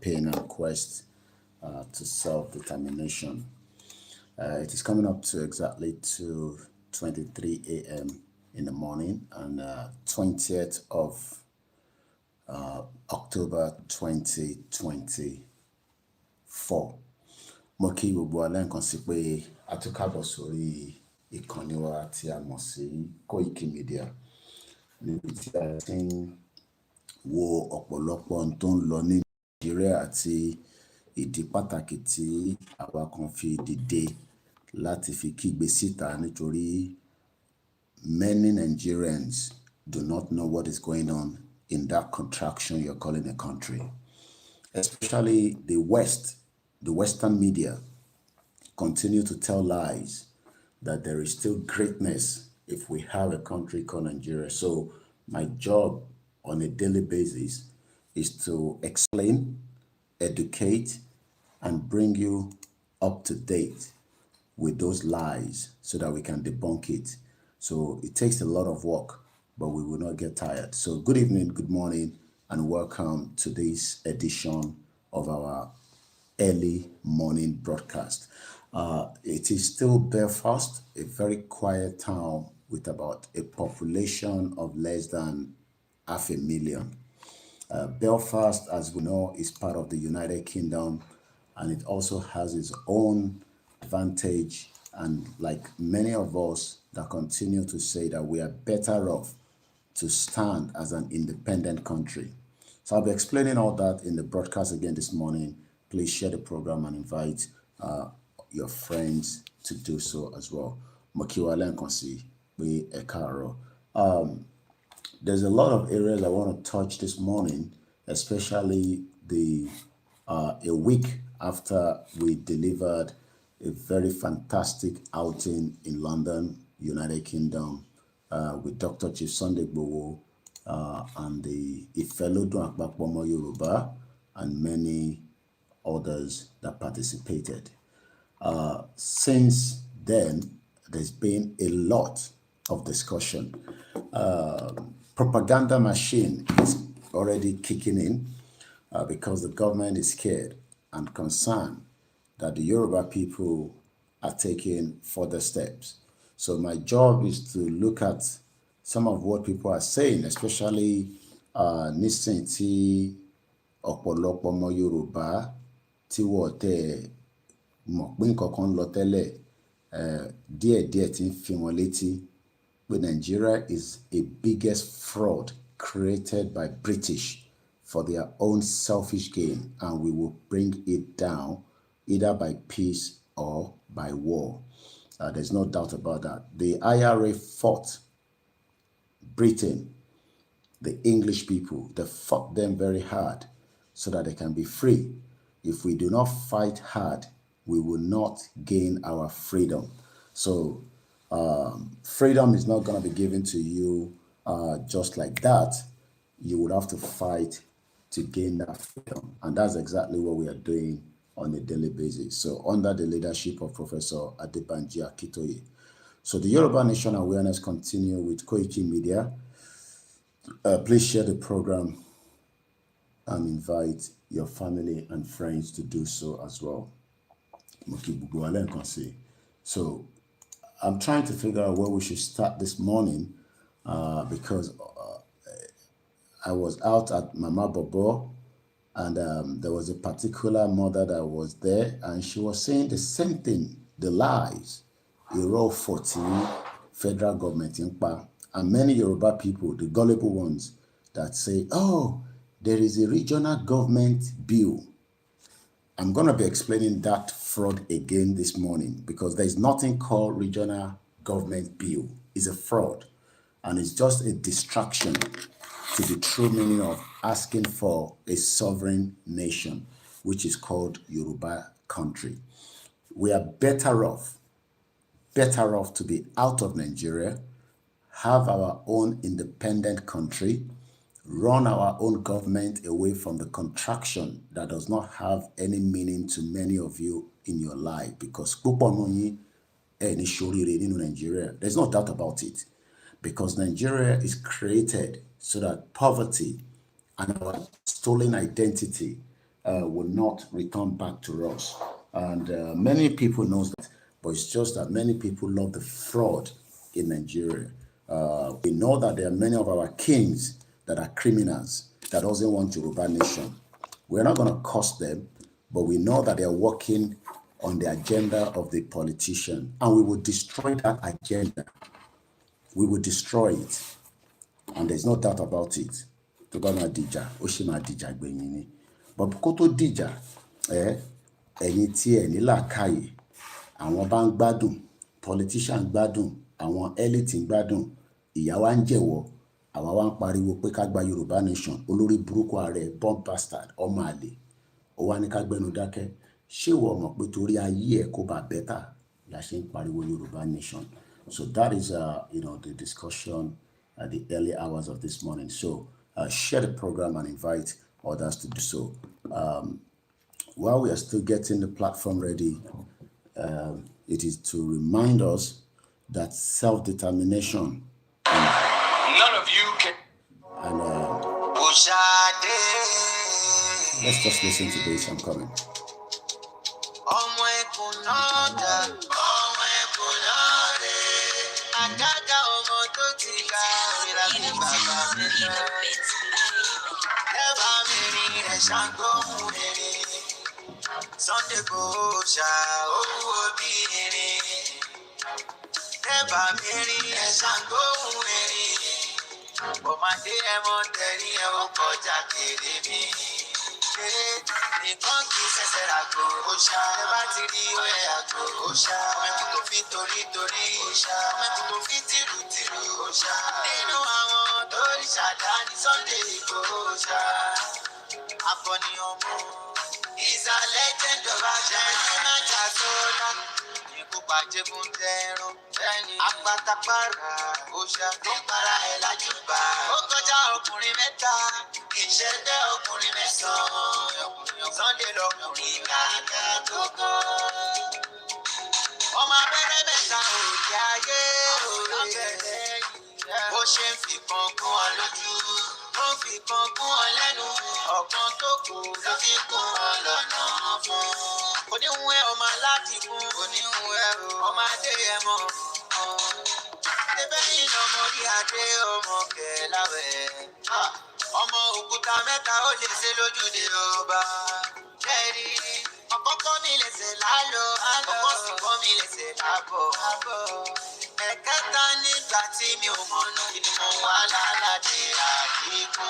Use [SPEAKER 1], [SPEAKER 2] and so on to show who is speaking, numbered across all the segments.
[SPEAKER 1] campaign and quest to self-determination. It is coming up to exactly 2:23 a.m. in the morning, and 20th of October 2024. Mo kí gbogbo wa lẹ́ẹ̀kan sí pé a tún kábọ̀ sórí ìkànnì wa tí a mọ̀ sí Koikimedia, níbi tí a ti ń wo ọ̀pọ̀lọpọ̀ ohun tó ń lọ ní Nàìjíríà àti ìdí pàtàkì tí àwa kan fi dìde láti fi kígbe síta nítorí many Nigerians do not know what is going on in that contraction you're calling a country. Especially the Western media continue to tell lies that there is still greatness if we have a country called Nigeria. So my job on a daily basis is to explain, educate, and bring you up to date with those lies so that we can debunk it. So it takes a lot of work, but we will not get tired. So good evening, good morning, and welcome to this edition of our early morning broadcast. It is still Belfast, a very quiet town with about a population of less than 500,000. Belfast, as we know, is part of the United Kingdom, and it also has its own advantage. And like many of us that continue to say that we are better off to stand as an independent country. So I'll be explaining all that in the broadcast again this morning. Please share the program and invite your friends to do so as well. There's a lot of areas I want to touch this morning, especially a week after we delivered a very fantastic outing in London, United Kingdom, with Dr. Chief Sunday Igboho and the Ifelodun Akpakpomo Yoruba and many others that participated. Since then, there's been a lot of discussion. Propaganda machine is already kicking in because the government is scared and concerned that the Yoruba people are taking further steps. So my job is to look at some of what people are saying, especially nísìnyí tí ọ̀pọ̀lọpọ̀ ọmọ Yorùbá tí wọ́n tẹ̀ mọ̀ pé nǹkan kan lọ tẹ́lẹ̀ díẹ̀díẹ̀ tí ń fi wọn létí pé Nigeria is a biggest fraud created by British for their own selfish gain, and we will bring it down either by peace or by war. There's no doubt about that. The IRA fought Britain, the English people. They fought them very hard so that they can be free. If we do not fight hard, we will not gain our freedom. So freedom is not going to be given to you just like that. You would have to fight to gain that freedom. And that's exactly what we are doing on a daily basis. So under the leadership of Professor Adebanji Akitoye. So the Yoruba Nation Awareness continue with Koikimedia. Please share the program and invite your family and friends to do so as well. So I'm trying to figure out where we should start this morning because I was out at Mama Bobo, and there was a particular mother that was there, and she was saying the same thing, the lies, Euro 40, federal government, and many Yoruba people, the gullible ones, that say, oh, there is a regional government bill. I'm going to be explaining that fraud again this morning because there is nothing called regional government bill. It's a fraud, and it's just a distraction to the true meaning of asking for a sovereign nation, which is called Yoruba country. We are better off to be out of Nigeria, have our own independent country, run our own government away from the contraction that does not have any meaning to many of you in your life, because Nigeria, there's no doubt about it, because Nigeria is created so that poverty and our stolen identity will not return back to us. And many people know that, but it's just that many people love the fraud in Nigeria. We know that there are many of our kings that are criminals that doesn't want Yoruba nation. We're not going to curse them, but we know that they're working on the agenda of the politician, and we will destroy that agenda. We will destroy it, and there's no doubt about it. To go na dija, Oshima dija gbenyini. But koto dija, ẹ̀yin tí ẹ ní làákàyè, àwọn bá ń gbádùn, politician gbádùn, àwọn elite ń gbádùn, ìyà wa ń jẹ̀wọ́, àwa wá ń pariwo pé ká gba Yorùbá nation, olórí burúkú ààrẹ, bomb bastard, ọmọ àlè, ó wá ní ká gbẹnu dákẹ́. Ṣé ìwọ mọ̀ pé torí ayé ẹ̀ kó bá bẹ́tà la ṣe ń pariwo Yorùbá nation? So that is the discussion at the early hours of this morning. So share the program and invite others to do so. While we are still getting the platform ready, it is to remind us that self-determination none of you can. And let's just listen to this. I'm coming.
[SPEAKER 2] Sunday Bosha, oh, be Never marry a sango, but my day I'm on the Koja Kiddy. The country says that I go, Osha, never to the way I go, Osha, I'm to fit Tori, Osha, I'm to fit Tiru, Osha. They know I want Orisha, Sunday Bosha, upon your moon. He's a legend of a gentleman, Jasola. Ipupajegun Tero, Apatapara, Osha, Topara, Elajuba, Okoja, Okuri Meta, Ishede, Okuri Meso, Sunday Lokuri Kaka, Koko. Oh, my baby, Meta, Ocean Fipon, Kualuju. Ó fi kan kún ọ lẹ́nu, ọ̀kan tó kù ló fi kún ọ lọ́nà fún. Oníhun ẹ ọmọ aláàtì fún, oníhun ẹ ọmọ adé ẹ mọ̀. Ẹbẹ́ yìí lọmọ orí adé ọmọ kẹláwẹ̀. Ọmọ òkúta mẹ́ta ó lè ṣe lójúde ọba. Jẹ́rí ọ̀kọ́kọ́ mi lè ṣe lálọ́, ọ̀kọ́ sì kọ́ mi lè ṣe lábọ̀. Ẹ̀kẹta nígbà tí mi ò mọ̀nà kí ni mo wà lálàdé àdínkù.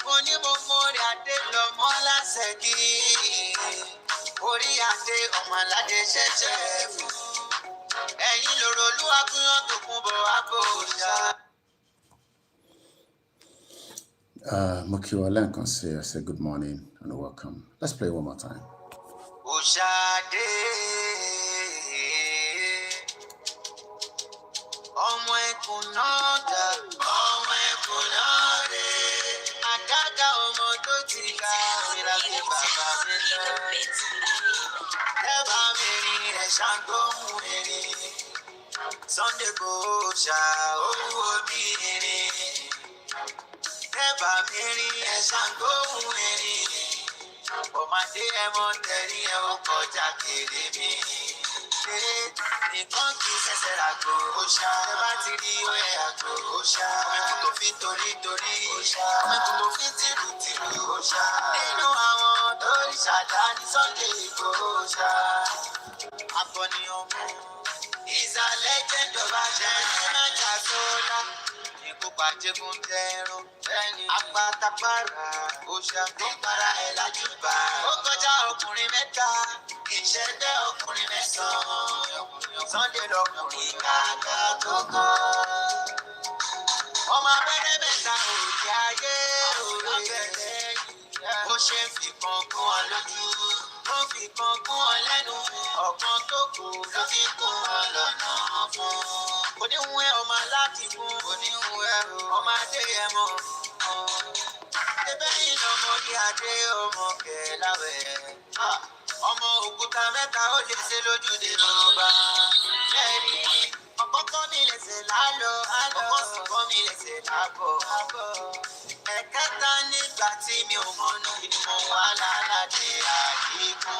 [SPEAKER 2] Mo ní mo mórí adé lọ mọ́ lásẹ̀ kí. Orí adé ọmọ aládé ṣẹ̀ṣẹ̀ fún. Ẹ̀yin lòrò olúwa kúnyán tó kún bọ̀ àbò òòṣà.
[SPEAKER 1] Mokiwala can say good morning and welcome. Let's play one more time.
[SPEAKER 2] Oshade ọmọ ẹkùn náà dà, ọmọ ẹkùn náà rè. Àgàgà ọmọ tó ti ga ìlàgbé bàbá mi lọ. Ẹ̀bà mi rí ẹ̀ṣà gbóhùn èrè. Sunday Bosha, owó bí èrè. Ẹ̀bà mi rí ẹ̀ṣà gbóhùn èrè. Ọmọdé ẹ̀mọ́ tẹ̀rí ẹ̀ ó kọjá kéré mi. Nìkan kì í ṣẹ̀ṣẹ̀ ràgò, Osha. Ẹ bá ti rí ọ̀ẹ́ àgò, Osha. Ọmọkùn tó fi torí, Osha. Ọmọkùn tó fi tìrù, Osha. Nínú àwọn tó rí ṣàdá ní Sunday Igboho, Osha. Akọni ọmọ, he's a legend of a gentleman, Jasola. Ipupajegun Tero, Apatapara, Osha. Topara Elajuba, ó kọjá ọkùnrin mẹ́ta, ìṣẹ̀dá ọkùnrin mẹ́sàn-án. Sunday lọkùnrin kàkà kókó. Ọmọ abẹ́rẹ́ mẹ́ta òkè ayé òrùlé. Ó ṣe ń fi kan kún ọ lójú, ó fi kan kún ọ lẹ́nu. Ọ̀kan tó kù ló fi kún ọ lọ́nà fún. Oníhun ẹ ọmọ aláàtì fún, oníhun ẹ ọmọ adé ẹ mọ̀. Ẹbẹ́ yìí lọmọ orí adé ọmọ kẹláwẹ̀. Ọmọ òkúta mẹ́ta ó lè ṣe lójúde ọba. Jẹ́rí ọ̀pọ̀ kọ́ mi lẹ́sẹ̀ lálọ́, ọkọ̀ sì kọ́ mi lẹ́sẹ̀ lábọ̀. Ẹ̀kẹta nígbà tí mi ò mọ̀nà ni mo wà lálàdé àdínkù.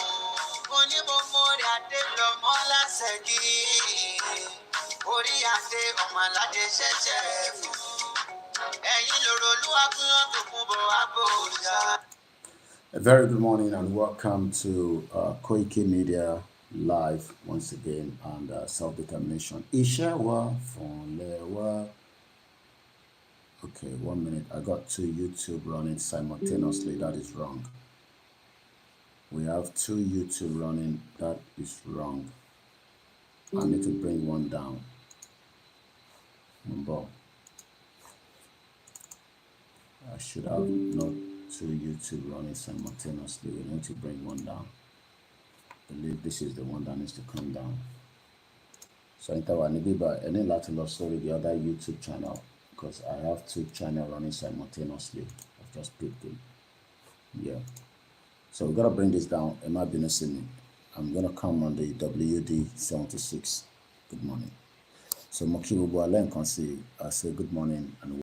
[SPEAKER 2] Mo ní mo mórí adé lọ mọ́ lásẹ̀gí. Orí adé ọmọ aládé ṣẹ̀ṣẹ̀ fún. Ẹ̀yin lòrò olúwa kún ọ̀tún kún bọ̀ àbò òòṣà.
[SPEAKER 1] A very good morning and welcome to Koikimedia live once again and self-determination. Ishawa Fonlewa. Okay, 1 minute. I got 2 YouTube running simultaneously. That is wrong. We have 2 YouTube running. That is wrong. I need to bring one down. I should have not 2 YouTube running simultaneously. We need to bring one down. I believe this is the one that needs to come down. So I need to sorry the other YouTube channel because I have 2 channels running simultaneously. I've just picked them. Yeah. So we're gonna bring this down. Am I being seen? I'm gonna come on the WD76. Good morning. So Mokibu Bualen can see I say good morning and